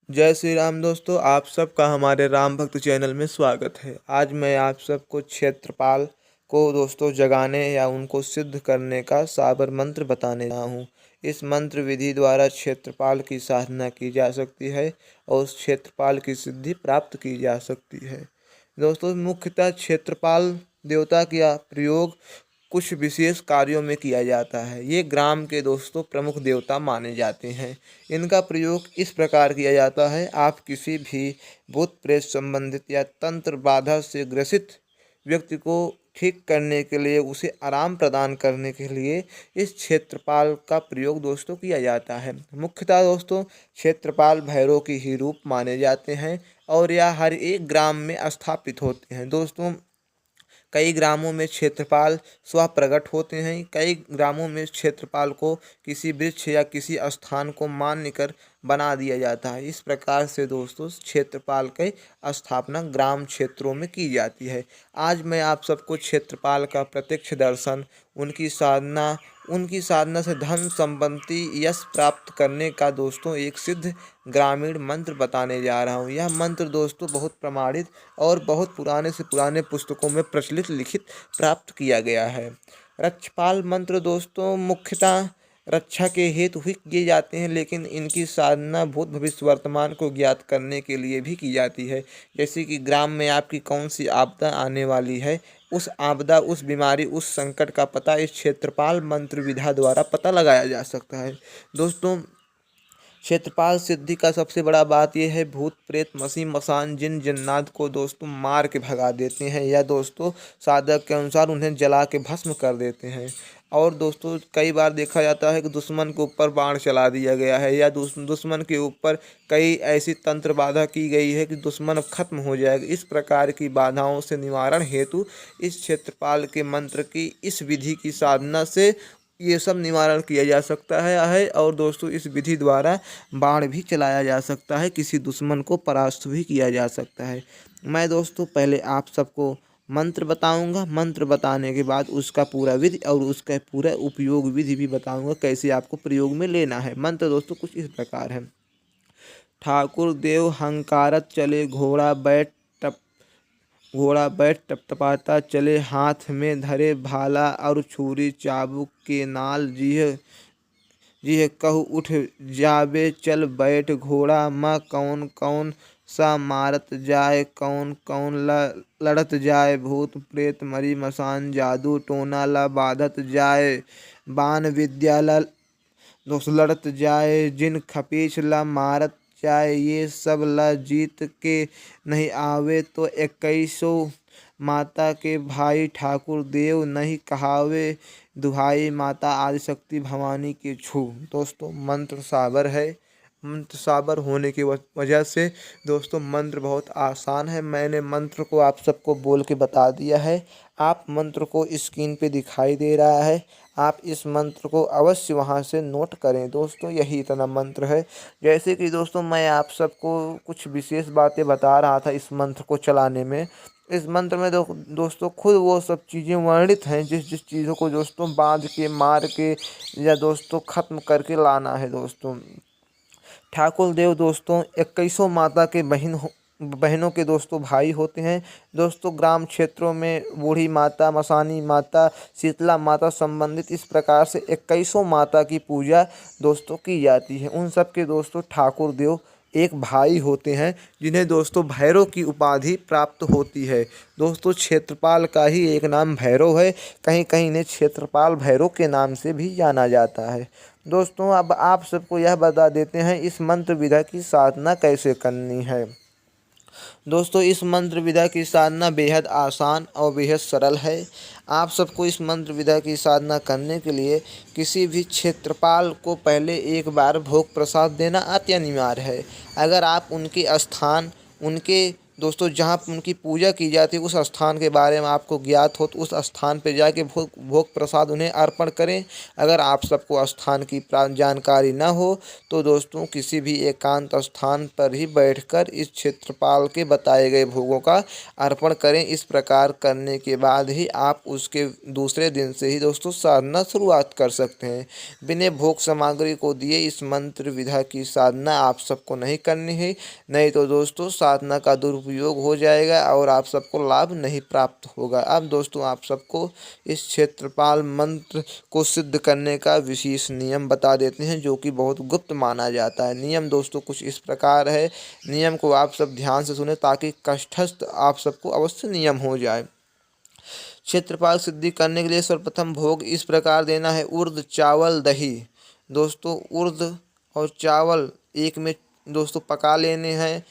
जय श्री राम दोस्तों, आप सबका हमारे राम भक्त चैनल में स्वागत है। आज मैं आप सबको क्षेत्रपाल को दोस्तों जगाने या उनको सिद्ध करने का साबर मंत्र बताने रहा हूँ। इस मंत्र विधि द्वारा क्षेत्रपाल की साधना की जा सकती है और उस क्षेत्रपाल की सिद्धि प्राप्त की जा सकती है। दोस्तों, मुख्यतः क्षेत्रपाल देवता का प्रयोग कुछ विशेष कार्यों में किया जाता है। ये ग्राम के दोस्तों प्रमुख देवता माने जाते हैं। इनका प्रयोग इस प्रकार किया जाता है, आप किसी भी भूत प्रेत संबंधित या तंत्र बाधा से ग्रसित व्यक्ति को ठीक करने के लिए, उसे आराम प्रदान करने के लिए इस क्षेत्रपाल का प्रयोग दोस्तों किया जाता है। मुख्यतः दोस्तों क्षेत्रपाल भैरव की ही रूप माने जाते हैं और यह हर एक ग्राम में स्थापित होते हैं। दोस्तों, कई ग्रामों में क्षेत्रपाल स्व प्रकट होते हैं। कई ग्रामों में क्षेत्रपाल को किसी वृक्ष या किसी स्थान को मान्य कर बना दिया जाता है। इस प्रकार से दोस्तों क्षेत्रपाल की स्थापना ग्राम क्षेत्रों में की जाती है। आज मैं आप सबको क्षेत्रपाल का प्रत्यक्ष दर्शन, उनकी साधना से धन संपत्ति यश प्राप्त करने का दोस्तों एक सिद्ध ग्रामीण मंत्र बताने जा रहा हूँ। यह मंत्र दोस्तों बहुत प्रमाणित और बहुत पुराने से पुराने पुस्तकों में प्रचलित लिखित प्राप्त किया गया है। रक्षपाल मंत्र दोस्तों मुख्यतः रक्षा के हेतु ही किए जाते हैं, लेकिन इनकी साधना भूत भविष्य वर्तमान को ज्ञात करने के लिए भी की जाती है। जैसे कि ग्राम में आपकी कौन सी आपदा आने वाली है, उस आपदा, उस बीमारी, उस संकट का पता इस क्षेत्रपाल मंत्र विधा द्वारा पता लगाया जा सकता है। दोस्तों, क्षेत्रपाल सिद्धि का सबसे बड़ा बात यह है, भूत प्रेत मसी मसान जिन जिन्नात को दोस्तों मार के भगा देते हैं या दोस्तों साधक के अनुसार उन्हें जला के भस्म कर देते हैं। और दोस्तों कई बार देखा जाता है कि दुश्मन के ऊपर बाण चला दिया गया है या दुश्मन के ऊपर कई ऐसी तंत्र बाधा की गई है कि दुश्मन अब खत्म हो जाएगा। इस प्रकार की बाधाओं से निवारण हेतु इस क्षेत्रपाल के मंत्र की इस विधि की साधना से ये सब निवारण किया जा सकता है। और दोस्तों इस विधि द्वारा बाण भी चलाया जा सकता है, किसी दुश्मन को परास्त भी किया जा सकता है। मैं दोस्तों पहले आप सबको मंत्र बताऊंगा, मंत्र बताने के बाद उसका पूरा विधि और उसका पूरा उपयोग विधि भी बताऊंगा, कैसे आपको प्रयोग में लेना है। मंत्र दोस्तों कुछ इस प्रकार है। ठाकुर देव हंकारत चले घोड़ा बैठ टपटपाता चले, हाथ में धरे भाला और छुरी चाबुक के नाल, जिह कहु उठ जाबे चल बैठ घोड़ा, माँ कौन कौन सा मारत जाए, कौन कौन लड़त जाए, भूत प्रेत मरी मसान जादू टोना ला बाधत जाए, बाण विद्या ला दोस्त लड़त जाए, जिन खपीच ला मारत जाए, ये सब ला जीत के नहीं आवे, तो 21 माता के भाई ठाकुर देव नहीं कहावे, दुहाई माता आदिशक्ति भवानी के छू। दोस्तों मंत्र साबर है। मंत्र साबर होने की वजह से दोस्तों मंत्र बहुत आसान है। मैंने मंत्र को आप सबको बोल के बता दिया है। आप मंत्र को स्क्रीन पे दिखाई दे रहा है, आप इस मंत्र को अवश्य वहाँ से नोट करें। दोस्तों यही इतना मंत्र है। जैसे कि दोस्तों मैं आप सबको कुछ विशेष बातें बता रहा था इस मंत्र को चलाने में। इस मंत्र में दोस्तों खुद वो सब चीज़ें वर्णित हैं जिस चीज़ों को दोस्तों बांध के, मार के या दोस्तों ख़त्म करके लाना है। दोस्तों ठाकुर देव दोस्तों 21 माता के बहनों के दोस्तों भाई होते हैं। दोस्तों ग्राम क्षेत्रों में बूढ़ी माता, मसानी माता, शीतला माता संबंधित इस प्रकार से 21 माता की पूजा दोस्तों की जाती है। उन सब के दोस्तों ठाकुर देव एक भाई होते हैं, जिन्हें दोस्तों भैरव की उपाधि प्राप्त होती है। दोस्तों क्षेत्रपाल का ही एक नाम भैरव है, कहीं कहीं इन्हें क्षेत्रपाल भैरव के नाम से भी जाना जाता है। दोस्तों अब आप सबको यह बता देते हैं इस मंत्र विधा की साधना कैसे करनी है। दोस्तों इस मंत्र विधा की साधना बेहद आसान और बेहद सरल है। आप सबको इस मंत्र विधा की साधना करने के लिए किसी भी क्षेत्रपाल को पहले एक बार भोग प्रसाद देना अति अनिवार्य है। अगर आप उनके स्थान, उनके दोस्तों जहाँ उनकी पूजा की जाती है उस स्थान के बारे में आपको ज्ञात हो तो उस स्थान पर जाके भोग प्रसाद उन्हें अर्पण करें। अगर आप सबको स्थान की जानकारी न हो तो दोस्तों किसी भी एकांत स्थान पर ही बैठकर इस क्षेत्रपाल के बताए गए भोगों का अर्पण करें। इस प्रकार करने के बाद ही आप उसके दूसरे दिन से ही दोस्तों साधना शुरुआत कर सकते हैं। बिना भोग सामग्री को दिए इस मंत्र विधा की साधना आप सबको नहीं करनी है, नहीं तो दोस्तों साधना का दुरुपयोग हो जाएगा और आप सबको लाभ नहीं प्राप्त होगा। अब दोस्तों आप सबको इस क्षेत्रपाल मंत्र को सिद्ध करने का विशेष नियम बता देते हैं जो कि बहुत गुप्त माना जाता है। नियम दोस्तों कुछ इस प्रकार है, नियम को आप सब ध्यान से सुने ताकि कष्टस्थ आप सबको अवश्य नियम हो जाए। क्षेत्रपाल सिद्धि करने के लिए सर्वप्रथम भोग इस प्रकार देना है। उर्द चावल दही दोस्तों, उर्द और चावल एक में दोस्तों पका लेने हैं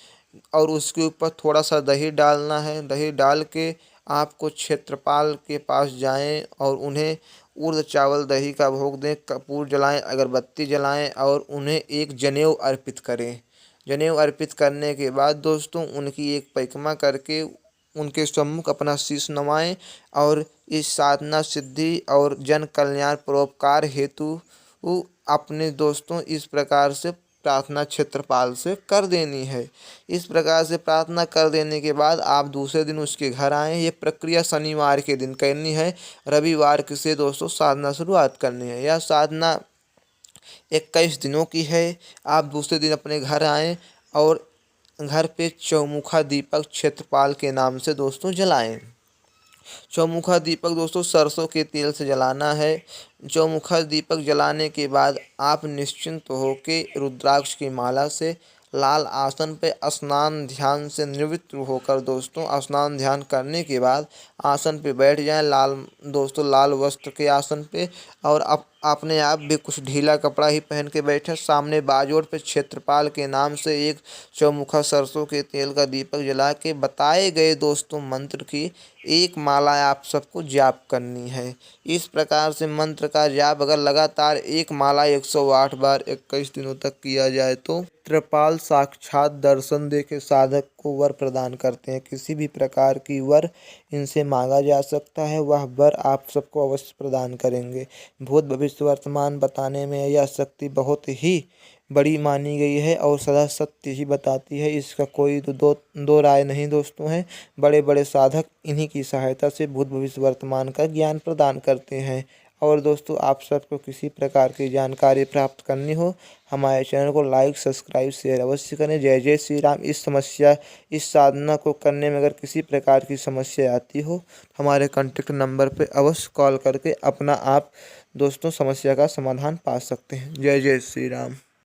और उसके ऊपर थोड़ा सा दही डालना है। दही डाल के आपको क्षेत्रपाल के पास जाएं और उन्हें उर्द चावल दही का भोग दें, कपूर जलाएं, अगरबत्ती जलाएं और उन्हें एक जनेऊ अर्पित करें। जनेऊ अर्पित करने के बाद दोस्तों उनकी एक परिक्रमा करके उनके सम्मुख अपना शीश नवाएं और इस साधना सिद्धि और जन कल्याण परोपकार हेतु अपने दोस्तों इस प्रकार से प्रार्थना क्षेत्रपाल से कर देनी है। इस प्रकार से प्रार्थना कर देने के बाद आप दूसरे दिन उसके घर आएँ। ये प्रक्रिया शनिवार के दिन करनी है, रविवार से दोस्तों साधना शुरुआत करनी है। यह साधना 21 दिनों की है। आप दूसरे दिन अपने घर आएँ और घर पे चौमुखा दीपक क्षेत्रपाल के नाम से दोस्तों जलाएं। चौमुखा दीपक दोस्तों सरसों के तेल से जलाना है। चौमुखा दीपक जलाने के बाद आप निश्चिंत होकर रुद्राक्ष की माला से लाल आसन पे स्नान ध्यान से निवृत्त होकर दोस्तों स्नान ध्यान करने के बाद आसन पे बैठ जाएं, लाल वस्त्र के आसन पे, और अपने आप भी कुछ ढीला कपड़ा ही पहन के बैठे। सामने बाजोड़ पे क्षेत्रपाल के नाम से एक चौमुखा सरसों के तेल का दीपक जला के बताए गए दोस्तों मंत्र की एक माला आप सबको जाप करनी है। इस प्रकार से मंत्र का जाप अगर लगातार एक माला 108 बार 21 दिनों तक किया जाए तो क्षेत्रपाल साक्षात दर्शन देके साधक को वर प्रदान करते हैं। किसी भी प्रकार की वर इनसे मांगा जा सकता है, वह वर आप सबको अवश्य प्रदान करेंगे। भूत भविष्य वर्तमान बताने में यह शक्ति बहुत ही बड़ी मानी गई है और सदा सत्य ही बताती है। इसका कोई दो राय नहीं दोस्तों है। बड़े बड़े साधक इन्हीं की सहायता से भूत भविष्य वर्तमान का ज्ञान प्रदान करते हैं। और दोस्तों आप सबको किसी प्रकार की जानकारी प्राप्त करनी हो हमारे चैनल को लाइक सब्सक्राइब शेयर अवश्य करें। जय जय श्री राम। इस साधना को करने में अगर किसी प्रकार की समस्या आती हो हमारे कॉन्टैक्ट नंबर पर अवश्य कॉल करके अपना आप दोस्तों समस्या का समाधान पा सकते हैं। जय जय श्री राम।